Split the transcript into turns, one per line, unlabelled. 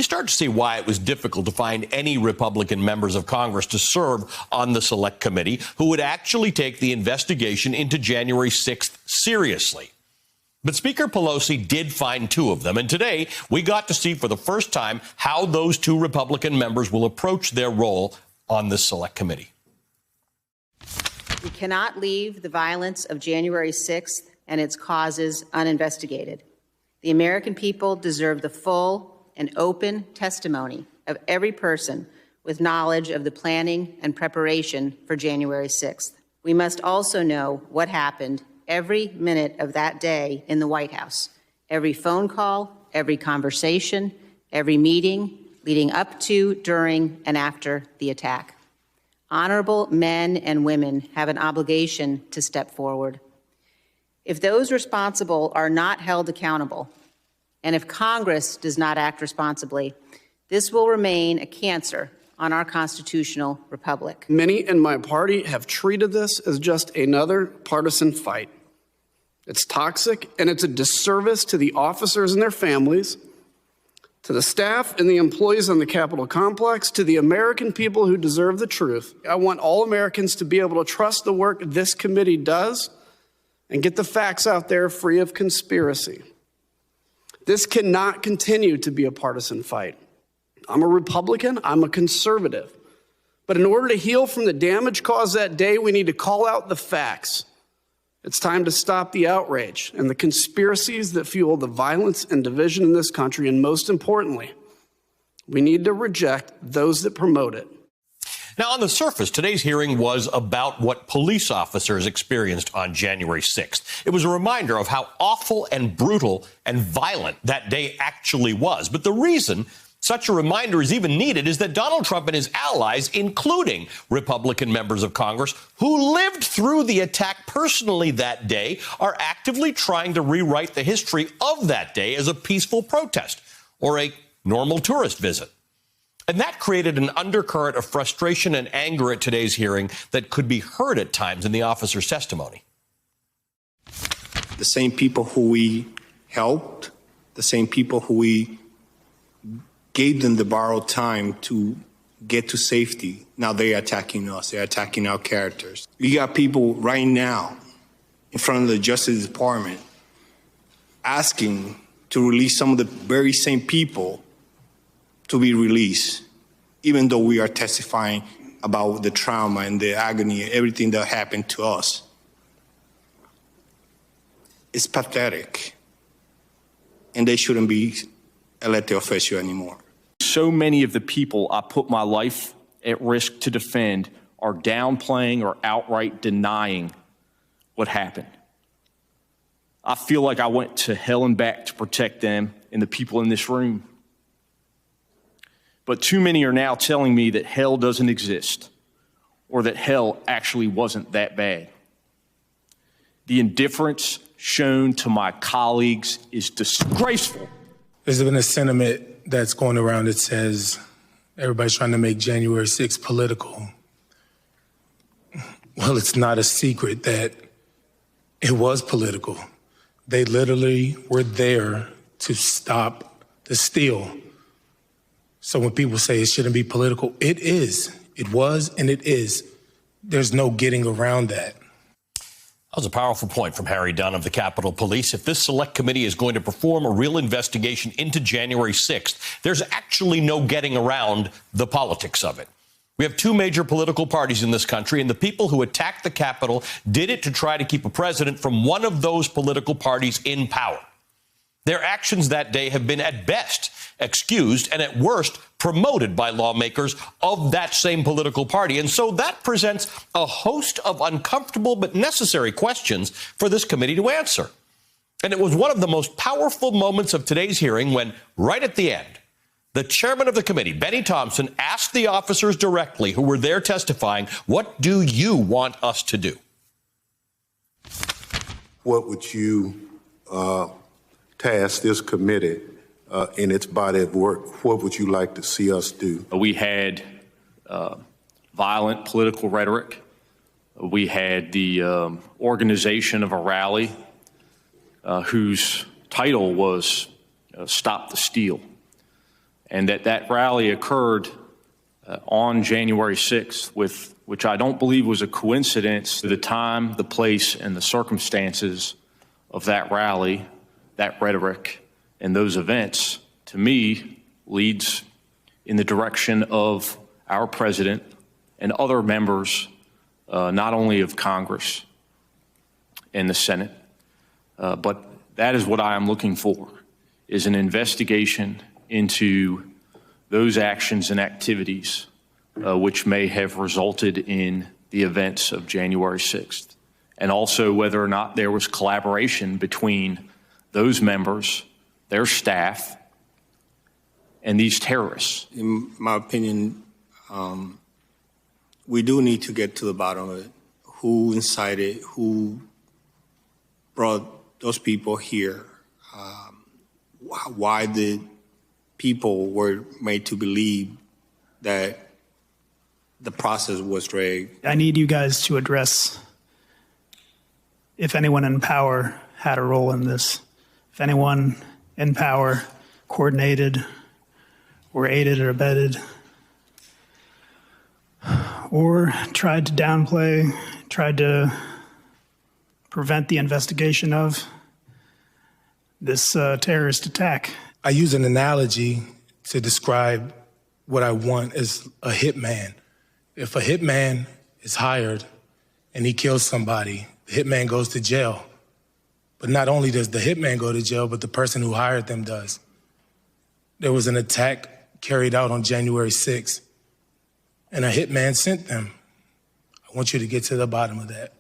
you start to see why it was difficult to find any Republican members of Congress to serve on the Select Committee who would actually take the investigation into January 6th seriously. But Speaker Pelosi did find two of them, and today we got to see for the first time how those two Republican members will approach their role on this Select Committee.
We cannot leave the violence of January 6th and its causes uninvestigated. The American people deserve the full and open testimony of every person with knowledge of the planning and preparation for January 6th. We must also know what happened every minute of that day in the White House, every phone call, every conversation, every meeting leading up to, during, and after the attack. Honorable men and women have an obligation to step forward. If those responsible are not held accountable, and if Congress does not act responsibly, this will remain a cancer on our constitutional republic.
Many in my party have treated this as just another partisan fight. It's toxic, and it's a disservice to the officers and their families, to the staff and the employees on the Capitol complex, to the American people who deserve the truth. I want all Americans to be able to trust the work this committee does and get the facts out there free of conspiracy. This cannot continue to be a partisan fight. I'm a Republican, I'm a conservative. But in order to heal from the damage caused that day, we need to call out the facts. It's time to stop the outrage and the conspiracies that fuel the violence and division in this country. And most importantly, we need to reject those that promote it.
Now, on the surface, today's hearing was about what police officers experienced on January 6th. It was a reminder of how awful and brutal and violent that day actually was. But the reason such a reminder is even needed is that Donald Trump and his allies, including Republican members of Congress who lived through the attack personally that day, are actively trying to rewrite the history of that day as a peaceful protest or a normal tourist visit. And that created an undercurrent of frustration and anger at today's hearing that could be heard at times in the officer's testimony.
The same people who we helped, the same people who we gave them the borrowed time to get to safety. Now they're attacking us. They're attacking our characters. You got people right now in front of the Justice Department asking to release some of the very same people to be released, even though we are testifying about the trauma and the agony, everything that happened to us. It's pathetic. And they shouldn't be elected official anymore.
So many of the people I put my life at risk to defend are downplaying or outright denying what happened. I feel like I went to hell and back to protect them and the people in this room. But too many are now telling me that hell doesn't exist or that hell actually wasn't that bad. The indifference shown to my colleagues is disgraceful.
There's been a sentiment that's going around that says everybody's trying to make January 6th political. Well, it's not a secret that it was political. They literally were there to stop the steal. So when people say it shouldn't be political, it is. It was and it is. There's no getting around that.
That was a powerful point from Harry Dunn of the Capitol Police. If this select committee is going to perform a real investigation into January 6th, there's actually no getting around the politics of it. We have two major political parties in this country, and the people who attacked the Capitol did it to try to keep a president from one of those political parties in power. Their actions that day have been at best excused and at worst promoted by lawmakers of that same political party. And so that presents a host of uncomfortable but necessary questions for this committee to answer. And it was one of the most powerful moments of today's hearing when, right at the end, the chairman of the committee, Benny Thompson, asked the officers directly who were there testifying, "What do you want us to do?"
What would you task this committee in its body of work? What would you like to see us do?
We had violent political rhetoric. We had the organization of a rally whose title was Stop the Steal. and that rally occurred on January 6th, which I don't believe was a coincidence. The time, the place, and the circumstances of that rally, that rhetoric, and those events, to me, leads in the direction of our president and other members, not only of Congress and the Senate, but that is what I am looking for, is an investigation into those actions and activities which may have resulted in the events of January 6th, and also whether or not there was collaboration between those members, their staff, and these terrorists.
In my opinion, we do need to get to the bottom of it. Who incited, who brought those people here, why the people were made to believe that the process was rigged.
I need you guys to address if anyone in power had a role in this, if anyone in power coordinated or aided or abetted or tried to downplay, tried to prevent the investigation of this terrorist attack.
I use an analogy to describe what I want as a hitman. If a hitman is hired and he kills somebody, the hitman goes to jail. But not only does the hitman go to jail, but the person who hired them does. There was an attack carried out on January 6th, and a hitman sent them. I want you to get to the bottom of that.